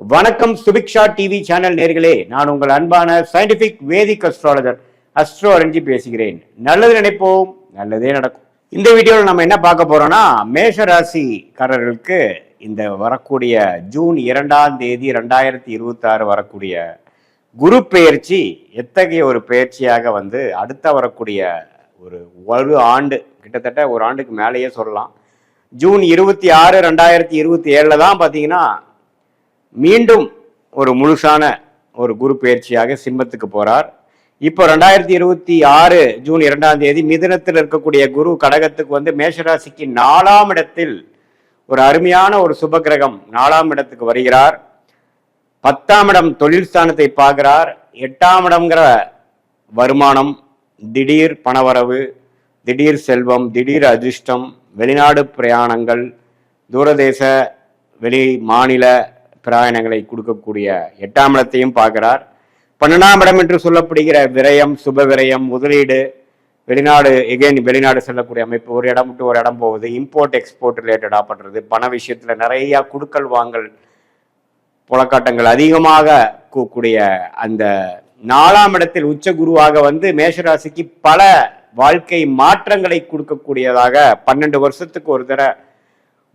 வணக்கம் Subiksha TV channel நேர்களே, நான் உங்கள் அன்பான சயின்டிபிக் வேதிக் அஸ்ட்ராலஜர் அஸ்ட்ரோ அரஞ்சி பேசுகிறேன். நல்லது நினைப்போம், நல்லதே நடக்கும். இந்த வீடியோவில் நம்ம என்ன பார்க்க போறோம்னா, மேஷ ராசிக்காரர்களுக்கு இந்த வரக்கூடிய ஜூன் 2ஆம் தேதி 2026 வரக்கூடிய குரு பெயர்ச்சி எத்தகைய ஒரு பெயர்ச்சியாக அடுத்த வரக்கூடிய ஒரு ஆண்டு, கிட்டத்தட்ட ஒரு ஆண்டுக்கு மேலேயே சொல்லலாம். ஜூன் 26, 2027 தான் பார்த்தீங்கன்னா மீண்டும் ஒரு முழுசான ஒரு குரு பயிற்சியாக சிம்மத்துக்கு போறார். இப்போ 2026 ஜூன் 2ஆம் தேதி மிதுனத்தில் இருக்கக்கூடிய குரு கடகத்துக்கு மேஷராசிக்கு 4ஆம் இடத்தில் ஒரு அருமையான ஒரு சுபகிரகம் 4ஆம் இடத்துக்கு வருகிறார். 10ஆம் இடம் தொழில் ஸ்தானத்தை பார்க்கிறார். 8ஆம் இடம்ங்கிற வருமானம், திடீர் பணவரவு, திடீர் செல்வம், திடீர் அதிர்ஷ்டம், வெளிநாடு பிரயாணங்கள், தூரதேச வெளி மாநில பிரயாணங்களை கொடுக்கக்கூடிய 8ஆம் இடத்தையும் பார்க்கிறார். 12ஆம் இடம் என்று சொல்லப்படுகிற விரயம், சுப விரயம், முதலீடு, வெளிநாடு செல்லக்கூடிய அமைப்பு, ஒரு இடம் விட்டு ஒரு இடம் போகுது, இம்போர்ட் எக்ஸ்போர்ட் ரிலேட்டடா பண்றது, பண விஷயத்துல நிறைய குடுக்கல் வாங்கல் புலக்காட்டங்கள் அதிகமாக கூடிய அந்த 4ஆம் இடத்தில் உச்ச குருவாக மேஷராசிக்கு பல வாழ்க்கை மாற்றங்களை கொடுக்கக்கூடியதாக 12 வருஷத்துக்கு ஒரு தடவை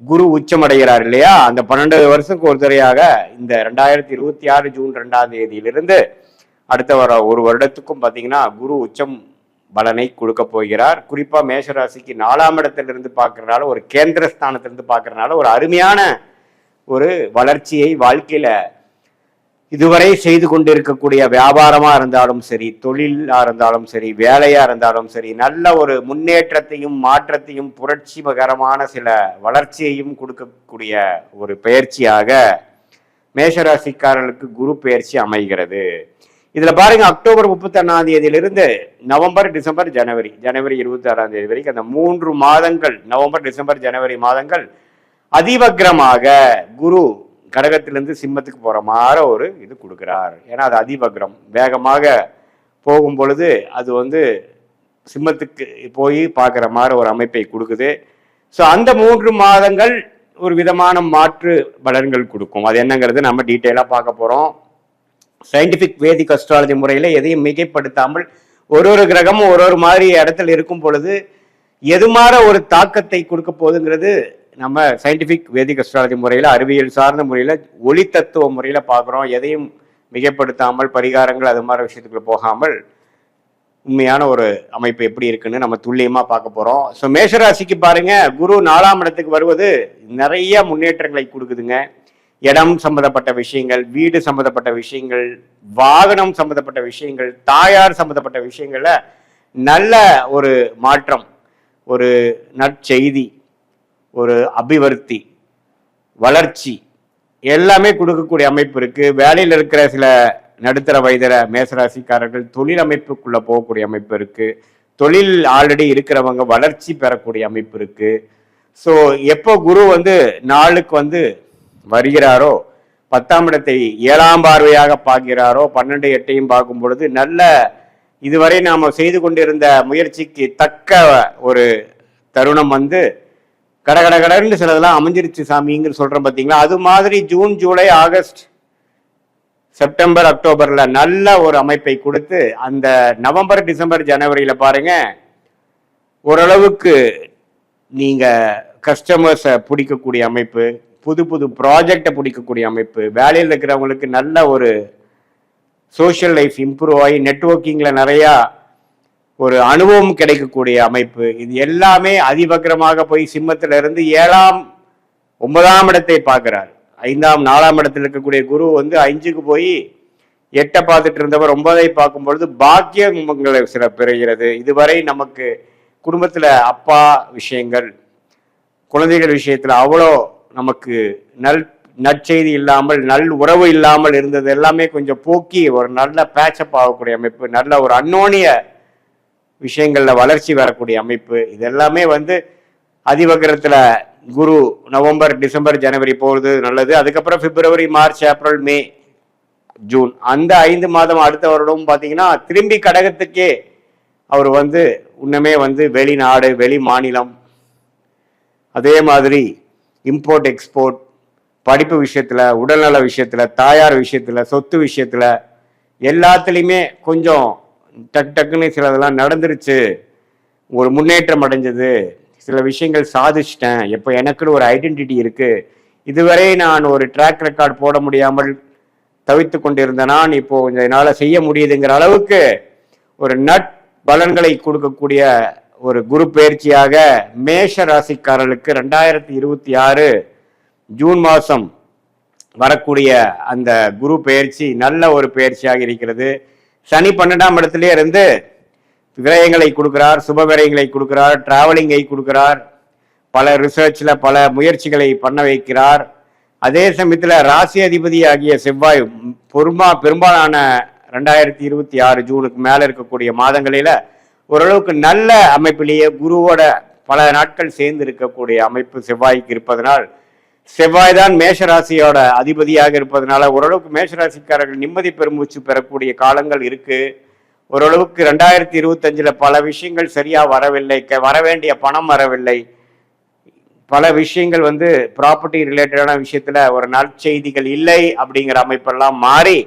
குரு உச்சமடைகிறார் இல்லையா? அந்த 12 வருஷத்துக்கு ஒரு தடையாக இந்த 2026 ஜூன் 2ஆம் தேதியிலிருந்து அடுத்த ஒரு வருடத்துக்கும் பார்த்தீங்கன்னா குரு உச்சம் பலனை கொடுக்க போகிறார். குறிப்பா மேஷராசிக்கு 4ஆம் இடத்திலிருந்து பார்க்கறதுனால, ஒரு கேந்திரஸ்தானத்திலிருந்து பார்க்கறதுனால ஒரு அருமையான ஒரு வளர்ச்சியை வாழ்க்கையில இதுவரை செய்து கொண்டிருக்கக்கூடிய வியாபாரமா இருந்தாலும் சரி, தொழிலா இருந்தாலும் சரி, வேலையா இருந்தாலும் சரி, நல்ல ஒரு முன்னேற்றத்தையும் மாற்றத்தையும் புரட்சிகரமான சில வளர்ச்சியையும் கொடுக்கக்கூடிய ஒரு பயிற்சியாக மேஷராசிக்காரர்களுக்கு குரு பயிற்சி அமைகிறது. இதுல பாருங்க, அக்டோபர் 31ஆம் தேதியிலிருந்து நவம்பர், டிசம்பர், ஜனவரி 26ஆம் தேதி வரைக்கும் அந்த 3 மாதங்கள், நவம்பர், டிசம்பர், ஜனவரி மாதங்கள் அதிவக்ரமாக குரு கடகத்திலிருந்து சிம்மத்துக்கு போற மாதிரி ஒரு இது கொடுக்கிறார். ஏன்னா அது அதிவக்ரம், வேகமாக போகும் பொழுது அது சிம்மத்துக்கு போய் பார்க்குற மாதிரி ஒரு அமைப்பை கொடுக்குது. ஸோ அந்த 3 மாதங்கள் ஒரு விதமான மாற்று பலன்கள் கொடுக்கும். அது என்னங்கிறது நம்ம டீட்டெயிலாக பார்க்க போறோம். சயின்டிபிக் வேதிக் அஸ்ட்ராலஜி முறையில் எதையும் மிகைப்படுத்தாமல் ஒரு கிரகமும் ஒரு மாதிரி இடத்துல இருக்கும் பொழுது எது மாதிரி ஒரு தாக்கத்தை கொடுக்க போகுதுங்கிறது நம்ம சயின்டிபிக் வேதிக் அஸ்ட்ராலஜி முறையில், அறிவியல் சார்ந்த முறையில், ஒளி தத்துவ முறையில் பார்க்குறோம். எதையும் மிகைப்படுத்தாமல், பரிகாரங்கள் அது மாதிரி விஷயத்துக்குள்ள போகாமல் உண்மையான ஒரு அமைப்பு எப்படி இருக்குன்னு நம்ம துல்லியமாக பார்க்க போகிறோம். ஸோ மேஷராசிக்கு பாருங்க, குரு 4ஆம் இடத்துக்கு வருவது நிறைய முன்னேற்றங்களை கொடுக்குதுங்க. இடம் சம்மந்தப்பட்ட விஷயங்கள், வீடு சம்மந்தப்பட்ட விஷயங்கள், வாகனம் சம்மந்தப்பட்ட விஷயங்கள், தாயார் சம்மந்தப்பட்ட விஷயங்கள்ல நல்ல ஒரு மாற்றம், ஒரு நற்செய்தி, ஒரு அபிவிருத்தி, வளர்ச்சி எல்லாமே கொடுக்கக்கூடிய அமைப்பு இருக்கு. வேலையில் இருக்கிற சில நடுத்தர வயதில மேசராசிக்காரர்கள் தொழில் அமைப்புக்குள்ள போகக்கூடிய அமைப்பு இருக்கு. தொழில் ஆல்ரெடி இருக்கிறவங்க வளர்ச்சி பெறக்கூடிய அமைப்பு இருக்கு. ஸோ எப்போ குரு நாளுக்கு வருகிறாரோ, 10ஆம் இடத்தை 7ஆம் பார்வையாக பார்க்கிறாரோ, 12, 8ஐயும் பார்க்கும் பொழுது நல்ல இதுவரை நாம செய்து கொண்டிருந்த முயற்சிக்கு தக்க ஒரு தருணம் கடகடன்னு சிலதெல்லாம் அமைஞ்சிருச்சு சாமிங்கிற சொல்றோம் பார்த்தீங்களா? அது மாதிரி ஜூன், ஜூலை, ஆகஸ்ட், செப்டம்பர், அக்டோபர்ல நல்ல ஒரு அமைப்பை கொடுத்து அந்த நவம்பர், டிசம்பர், ஜனவரியில பாருங்க ஓரளவுக்கு நீங்க கஸ்டமர்ஸை பிடிக்கக்கூடிய அமைப்பு, புது ப்ராஜெக்டை பிடிக்கக்கூடிய அமைப்பு, வேலையில் இருக்கிறவங்களுக்கு நல்ல ஒரு சோஷியல் லைஃப் இம்ப்ரூவ் ஆகி நெட்வொர்க்கிங்ல நிறையா ஒரு அனுபவம் கிடைக்கக்கூடிய அமைப்பு, இது எல்லாமே அதிவக்ரமாக போய் சிம்மத்தில இருந்து 7ஆம் 9ஆம் இடத்தை பார்க்கிறார். 5ஆம் 4ஆம் இடத்தில் இருக்கக்கூடிய குரு 5க்கு போய் 8 பார்த்துட்டு இருந்தவர் 9ஐ பார்க்கும் பொழுது பாக்கியங்களை சில பெறுகிறது. இதுவரை நமக்கு குடும்பத்துல அப்பா விஷயங்கள், குழந்தைகள் விஷயத்துல அவ்வளோ நமக்கு நற்செய்தி இல்லாமல், நல் உறவு இல்லாமல் இருந்தது எல்லாமே கொஞ்சம் போக்கி ஒரு நல்ல பேட்சப் ஆகக்கூடிய அமைப்பு, நல்ல ஒரு அன்னோனிய விஷயங்கள்ல வளர்ச்சி வரக்கூடிய அமைப்பு, இது எல்லாமே அதிவக்ரத்துல குரு நவம்பர், டிசம்பர், ஜனவரி போகிறது நல்லது. அதுக்கப்புறம் பிப்ரவரி, மார்ச், ஏப்ரல், மே, ஜூன் அந்த 5 மாதம் அடுத்த வருடம் பார்த்தீங்கன்னா திரும்பி கடகத்துக்கே அவர் இன்னமே வெளிநாடு, வெளி மாநிலம், அதே மாதிரி இம்போர்ட் எக்ஸ்போர்ட், படிப்பு விஷயத்துல, உடல்நல விஷயத்துல, தாயார் விஷயத்துல, சொத்து விஷயத்துல எல்லாத்துலேயுமே கொஞ்சம் டக்குன்னு சிலதெல்லாம் நடந்துருச்சு, ஒரு முன்னேற்றம் அடைஞ்சது, சில விஷயங்கள் சாதிச்சிட்டேன், இப்போ எனக்குன்னு ஒரு ஐடென்டிட்டி இருக்கு, இதுவரை நான் ஒரு ட்ராக் ரெக்கார்ட் போட முடியாமல் தவித்து கொண்டிருந்த நான் இப்போ என்னால் செய்ய முடியுதுங்கிற அளவுக்கு ஒரு பலன்களை கொடுக்கக்கூடிய ஒரு குரு பயிற்சியாக மேஷ ராசிக்காரர்களுக்கு 2026 ஜூன் மாதம் வரக்கூடிய அந்த குரு பயிற்சி நல்ல ஒரு பயிற்சியாக இருக்கிறது. சனி 12ஆம் இடத்திலே இருந்து விரயங்களை கொடுக்கிறார், சுப விரயங்களை கொடுக்கிறார், டிராவலிங்கை கொடுக்கிறார், பல ரிசர்ச்ல பல முயற்சிகளை பண்ண வைக்கிறார். அதே சமயத்தில் ராசி அதிபதி ஆகிய செவ்வாய் பெரும்பாலான 2026 ஜூனுக்கு மேல இருக்கக்கூடிய மாதங்களில ஓரளவுக்கு நல்ல அமைப்பிலேயே குருவோட பல நாட்கள் சேர்ந்து இருக்கக்கூடிய அமைப்பு செவ்வாய்க்கு இருப்பதனால், செவ்வாய் தான் மேஷராசியோட அதிபதியாக இருப்பதனால ஓரளவுக்கு மேஷராசிக்காரர்கள் நிம்மதி பெருமூச்சு பெறக்கூடிய காலங்கள் இருக்கு. ஓரளவுக்கு 2025 பல விஷயங்கள் சரியா வரவில்லை, வர வேண்டிய பணம் வரவில்லை, பல விஷயங்கள் ப்ராப்பர்ட்டி ரிலேட்டடான விஷயத்துல ஒரு நற்செய்திகள் இல்லை அப்படிங்கிற அமைப்பெல்லாம் மாறி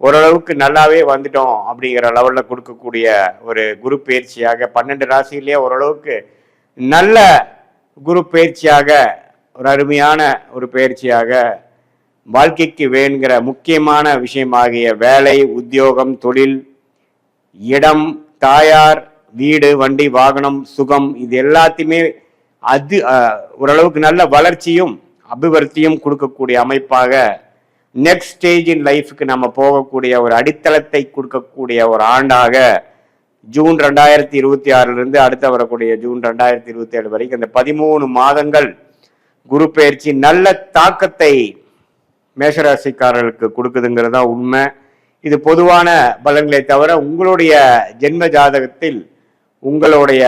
ஓரளவுக்கு நல்லாவே வந்துட்டோம் அப்படிங்கிற லெவலில் கொடுக்கக்கூடிய ஒரு குரு பயிற்சியாக 12 ராசியிலேயே ஓரளவுக்கு நல்ல குரு பயிற்சியாக ஒரு அருமையான ஒரு பயிற்சியாக வாழ்க்கைக்கு வேணுங்கிற முக்கியமான விஷயமாகிய வேலை, உத்தியோகம், தொழில், இடம், தாயார், வீடு, வண்டி, வாகனம், சுகம், இது எல்லாத்தையுமே ஓரளவுக்கு நல்ல வளர்ச்சியும் அபிவிருத்தியும் கொடுக்கக்கூடிய அமைப்பாக நெக்ஸ்ட் ஸ்டேஜ் இன் லைஃப்க்கு நம்ம போகக்கூடிய ஒரு அடித்தளத்தை கொடுக்கக்கூடிய ஒரு ஆண்டாக ஜூன் 2026 அடுத்த வரக்கூடிய ஜூன் 2027 வரைக்கும் இந்த 13 மாதங்கள் குரு பயிற்சி நல்ல தாக்கத்தை மேஷராசிக்காரர்களுக்கு கொடுக்குதுங்கிறது தான் உண்மை. இது பொதுவான பலன்களை தவிர உங்களுடைய ஜென்ம ஜாதகத்தில் உங்களுடைய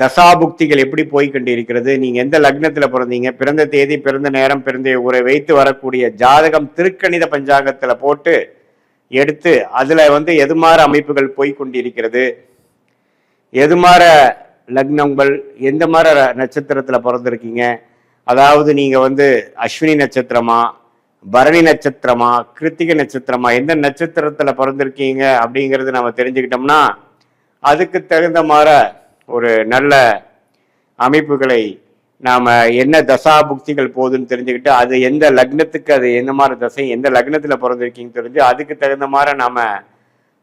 தசாபுக்திகள் எப்படி போய்கொண்டிருக்கிறது, நீங்க எந்த லக்னத்துல பிறந்தீங்க, பிறந்த தேதி, பிறந்த நேரம், பிறந்த ஊரை வைத்து வரக்கூடிய ஜாதகம் திருக்கணித பஞ்சாங்கத்துல போட்டு எடுத்து அதுல எதுமாற அமைப்புகள் போய்கொண்டிருக்கிறது, எதுமாற லக்னங்கள், எந்த மாதிரி நட்சத்திரத்துல பிறந்திருக்கீங்க, அதாவது நீங்க அஸ்வினி நட்சத்திரமா, பரணி நட்சத்திரமா, கிருத்திகை நட்சத்திரமா, எந்த நட்சத்திரத்துல பிறந்திருக்கீங்க அப்படிங்கிறது நம்ம தெரிஞ்சுக்கிட்டோம்னா அதுக்கு தகுந்த மாதிரி ஒரு நல்ல அமைப்புகளை நாம என்ன தசா புக்திகள் போகுதுன்னு தெரிஞ்சுக்கிட்டு அது எந்த லக்னத்துக்கு, அது எந்த மாதிரி தசை, எந்த லக்னத்துல பிறந்திருக்கீங்கன்னு தெரிஞ்சு அதுக்கு தகுந்த மாதிரி நாம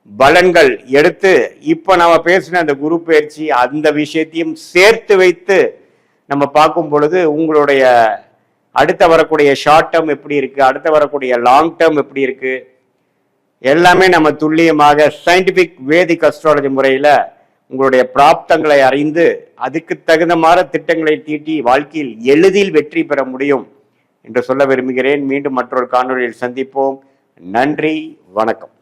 பலன்கள் எடுத்து இப்ப நாம பேசின அந்த குரு பயிற்சி அந்த விஷயத்தையும் சேர்த்து வைத்து நம்ம பார்க்கும் பொழுது உங்களுடைய அடுத்த வரக்கூடிய ஷார்ட் டேர்ம் எப்படி இருக்கு, அடுத்த வரக்கூடிய லாங் டேர்ம் எப்படி இருக்கு, எல்லாமே நம்ம துல்லியமாக சயின்டிபிக் வேதிக் அஸ்ட்ராலஜி முறையில உங்களுடைய பிராப்தங்களை அறிந்து அதுக்கு தகுந்த மாதிரி திட்டங்களை தீட்டி வாழ்க்கையில் எளிதில் வெற்றி பெற முடியும் என்று சொல்ல விரும்புகிறேன். மீண்டும் மற்றொரு காணொளியில் சந்திப்போம். நன்றி, வணக்கம்.